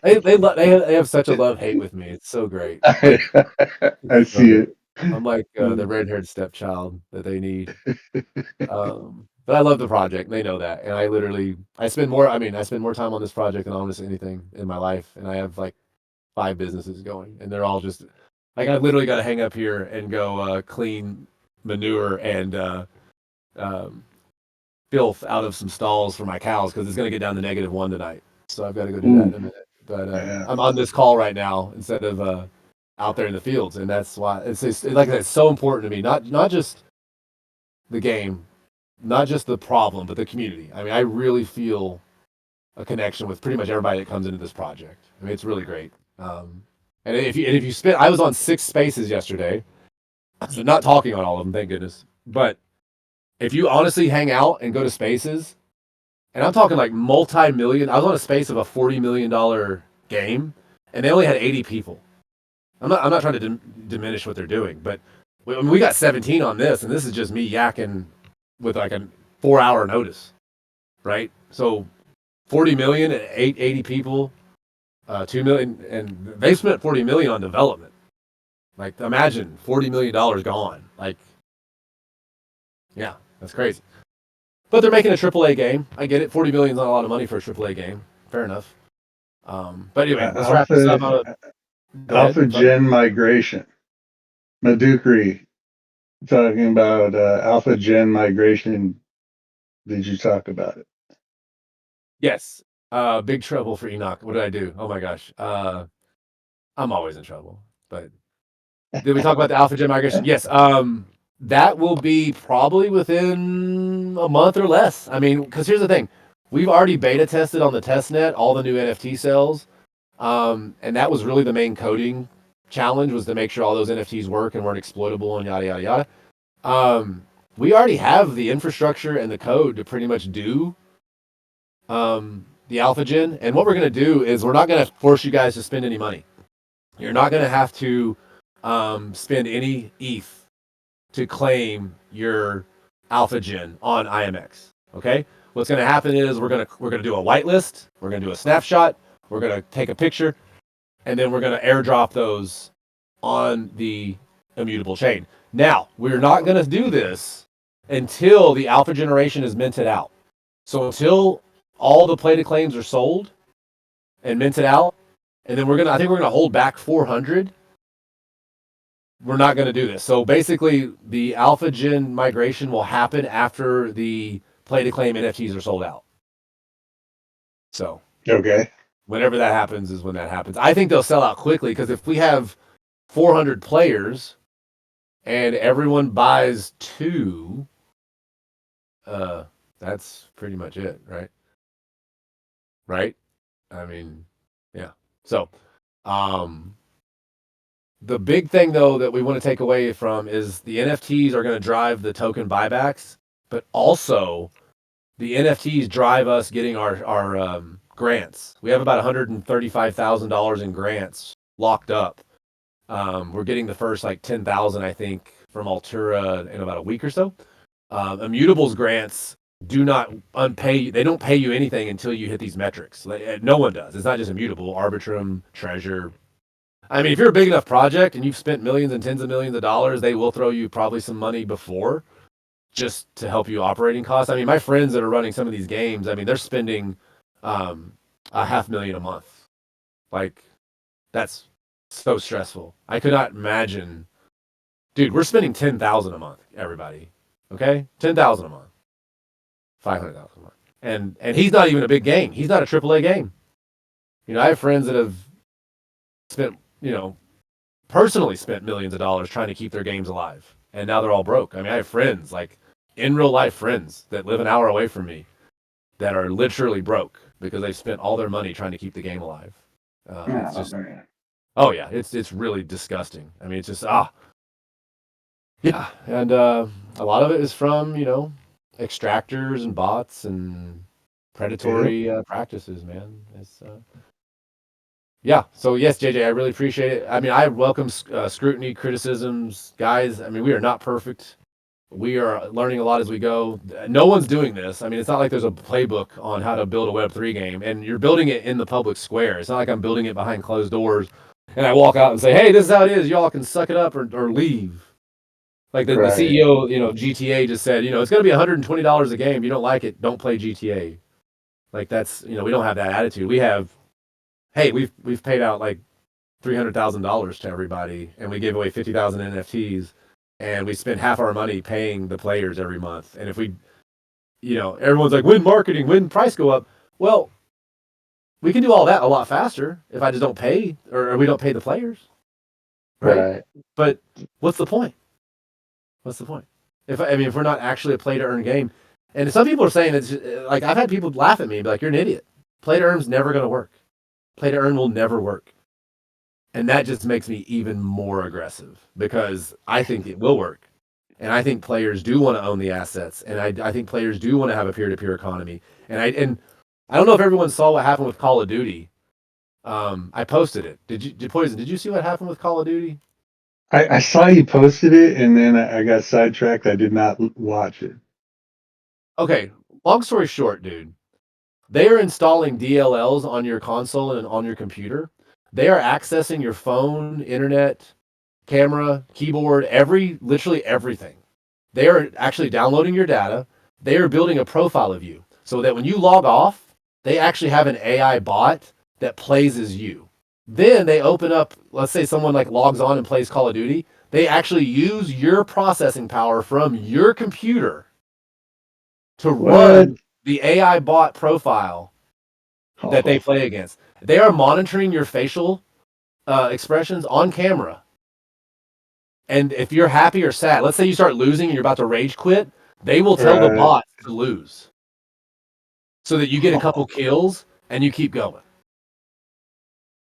They have such a love hate with me. It's so great. Like, I see it. I'm like the red-haired stepchild that they need. But I love the project. They know that, and I spend more. I mean, I spend more time on this project than almost anything in my life, and I have like 5 businesses going, and they're all just like I literally got to hang up here and go clean manure and um, filth out of some stalls for my cows because it's going to get down to -1 tonight. So I've got to go do that in a minute. But Yeah. I'm on this call right now instead of out there in the fields, and that's why it's like it's so important to me. Not just the game, not just the problem, but the community. I mean, I really feel a connection with pretty much everybody that comes into this project. I mean, it's really great. And if you spit, I was on 6 spaces yesterday, so not talking on all of them, thank goodness. But if you honestly hang out and go to spaces, and I'm talking like multi-million. I was on a space of a $40 million game, and they only had 80 people. I'm not trying to diminish what they're doing, but we got 17 on this, and this is just me yakking with like a 4 hour notice, right? So 40 million and 80 people, 2 million, and they spent 40 million on development. Like, imagine $40 million gone. Like, yeah, that's crazy. But they're making a AAA game. I get it. 40 million is not a lot of money for a AAA game. Fair enough. But anyway, let's wrap this up. Alpha Go ahead. Gen migration. Madukri talking about Alpha Gen migration. Did you talk about it? Yes. Big trouble for Enoch. What did I do? Oh my gosh. I'm always in trouble. But did we talk about the Alpha Gen migration? Yes. That will be probably within a month or less. I mean, because here's the thing. We've already beta tested on the test net all the new NFT cells. And that was really the main coding challenge, was to make sure all those NFTs work and weren't exploitable and yada yada yada. We already have the infrastructure and the code to pretty much do the Alpha Gen. And what we're going to do is we're not going to force you guys to spend any money. You're not going to have to spend any ETH to claim your Alpha Gen on IMX. Okay? What's going to happen is we're going to do a whitelist, we're going to do a snapshot, we're going to take a picture, and then we're going to airdrop those on the immutable chain. Now, we're not going to do this until the alpha generation is minted out. So until all the plated claims are sold and minted out, and then I think we're going to hold back 400. We're not going to do this. So basically, the alpha gen migration will happen after the plated claim NFTs are sold out. So Okay. whenever that happens is when that happens. I think they'll sell out quickly, because if we have 400 players and everyone buys 2, that's pretty much it, right? Right? I mean, yeah. So, the big thing though that we want to take away from is the NFTs are going to drive the token buybacks, but also the NFTs drive us getting our grants. We have about $135,000 in grants locked up. We're getting the first like 10,000, I think, from Altura in about a week or so. Immutables grants do not unpay. They don't pay you anything until you hit these metrics. No one does. It's not just Immutable, Arbitrum, Treasure. I mean, if you're a big enough project and you've spent millions and tens of millions of dollars, they will throw you probably some money before, just to help you operating costs. I mean, my friends that are running some of these games, I mean, they're spending $500,000 a month. Like, that's so stressful. I could not imagine. Dude, we're spending 10,000 a month, everybody. Okay? 10,000 a month. 500,000 a month. And he's not even a big game. He's not a AAA game. You know, I have friends that have spent, personally spent millions of dollars trying to keep their games alive. And now they're all broke. I mean, I have friends, like in real life friends that live an hour away from me, that are literally broke because they've spent all their money trying to keep the game alive. It's just, oh yeah, it's really disgusting. I mean, it's just yeah, and a lot of it is from extractors and bots and predatory practices, man. It's yeah. So yes, JJ, I really appreciate it. I mean, I welcome scrutiny, criticisms, guys. I mean, we are not perfect. We are learning a lot as we go. No one's doing this. I mean, it's not like there's a playbook on how to build a Web3 game, and you're building it in the public square. It's not like I'm building it behind closed doors, and I walk out and say, "Hey, this is how it is. Y'all can suck it up or leave." Like the CEO, GTA just said, it's going to be $120 a game. You don't like it, don't play GTA. Like that's, we don't have that attitude. We have, hey, we've paid out like $300,000 to everybody, and we gave away 50,000 NFTs, and we spend half our money paying the players every month. And if we, everyone's like, when marketing, when price go up? Well, we can do all that a lot faster if I just don't pay, or we don't pay the players, right? But what's the point? What's the point? If we're not actually a play to earn game, and some people are saying it's like, I've had people laugh at me and be like, "You're an idiot. Play to earn's never going to work. Play to earn will never work." And that just makes me even more aggressive, because I think it will work. And I think players do want to own the assets, and I think players do want to have a peer-to-peer economy. And I don't know if everyone saw what happened with Call of Duty. I posted it. Poison? Did you see what happened with Call of Duty? I saw you posted it, and then I got sidetracked. I did not watch it. Okay, long story short, dude, they are installing DLLs on your console and on your computer. They are accessing your phone, internet, camera, keyboard, literally everything. They are actually downloading your data. They are building a profile of you so that when you log off, they actually have an AI bot that plays as you. Then they open up, let's say someone like logs on and plays Call of Duty. They actually use your processing power from your computer to What? run the AI bot profile that they Oh, play against. They are monitoring your facial expressions on camera. And if you're happy or sad, let's say you start losing and you're about to rage quit, they will tell the right. bot to lose so that you get a couple Oh, kills and you keep going.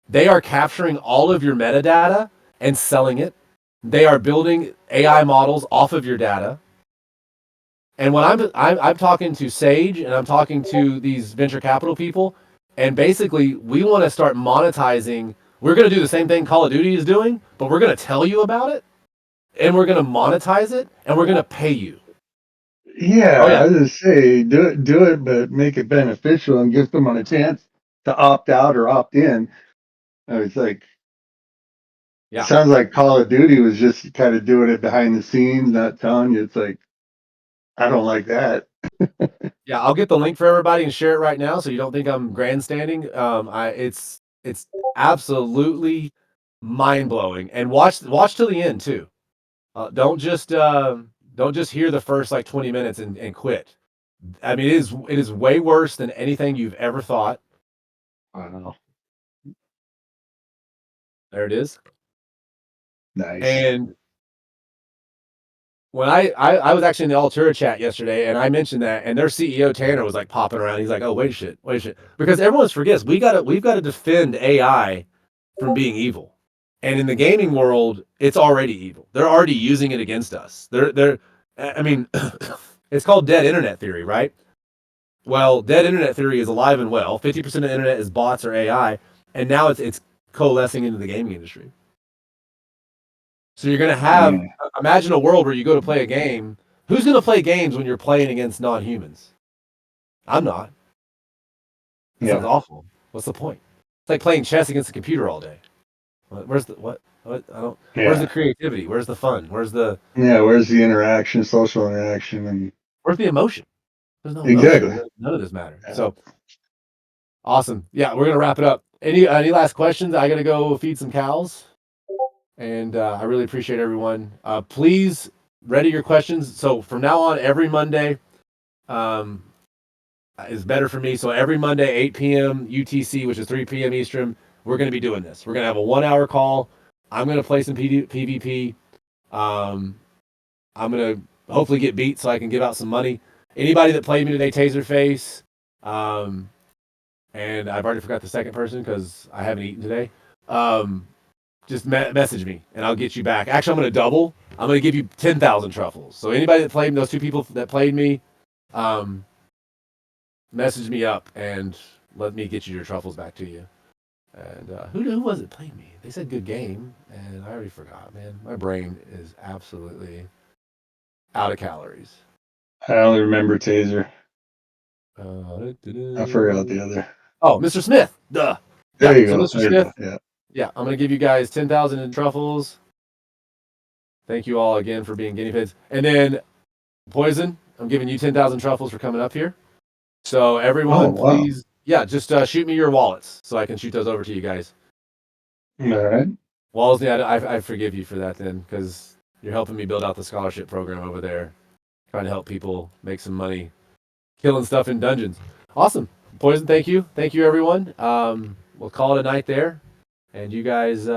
They are capturing all of your metadata and selling it. They are building AI models off of your data. And when I'm talking to Sage and I'm talking to these venture capital people, and basically we want to start monetizing. We're going to do the same thing Call of Duty is doing, but we're going to tell you about it, and we're going to monetize it, and we're going to pay you. yeah. Oh I yeah, was gonna say do it, but make it beneficial and give someone a chance to opt out or opt in. I was like, it yeah, sounds like Call of Duty was just kind of doing it behind the scenes, not telling you. It's like I don't like that. yeah. I'll get the link for everybody and share it right now, so you don't think I'm grandstanding. It's absolutely mind blowing, and watch till the end too. Don't just hear the first like 20 minutes and quit. I mean, it is way worse than anything you've ever thought. Wow, There it is. nice. And when I was actually in the Altura chat yesterday, and I mentioned that, and their CEO Tanner was like popping around. He's like, "Oh, wait a shit," because everyone forgets we've got to defend AI from being evil. And in the gaming world, it's already evil. They're already using it against us. I mean, it's called dead internet theory, right? Well, dead internet theory is alive and well. 50% of the internet is bots or AI, and now it's coalescing into the gaming industry. So you're going to have Man, imagine a world where you go to play a game. Who's going to play games when you're playing against non-humans? I'm not. That sounds yeah, awful. What's the point? It's like playing chess against a computer all day. Where's the what? What? I don't. Where's the yeah, creativity? Where's the fun? yeah. Where's the interaction, social interaction, and Where's the emotion? There's no emotion. exactly. None of this matters. Yeah. So awesome. Yeah, we're gonna wrap it up. Any last questions? I gotta go feed some cows, and I really appreciate everyone. Please ready your questions. So from now on, every Monday um, is better for me. So every Monday, 8 p.m. UTC, which is 3 p.m. Eastern, we're gonna be doing this. We're gonna have a 1 hour call. I'm gonna play some PvP. Um, I'm gonna hopefully get beat so I can give out some money. Anybody that played me today, Taserface, um, and I've already forgot the second person because I haven't eaten today. Um, just message me and I'll get you back. Actually, I'm gonna double. I'm gonna give you 10,000 truffles. So anybody that played those two people that played me, um, message me up and let me get you your truffles back to you. And who was it played me? They said good game, and I already forgot. Man, my brain is absolutely out of calories. I only remember Taser. Uh, I forgot the other. oh, Mr. Smith. Duh. There Yeah. you So go. Mr. There you Smith. go. Yeah. Yeah, I'm gonna give you guys 10,000 in truffles. Thank you all again for being guinea pigs. And then Poison, I'm giving you 10,000 truffles for coming up here. So Oh everyone, wow. please, yeah, just shoot me your wallets so I can shoot those over to you guys. All right. Walls, I forgive you for that then, because you're helping me build out the scholarship program over there, trying to help people make some money, killing stuff in dungeons. Awesome, Poison. Thank you, everyone. We'll call it a night there, and you guys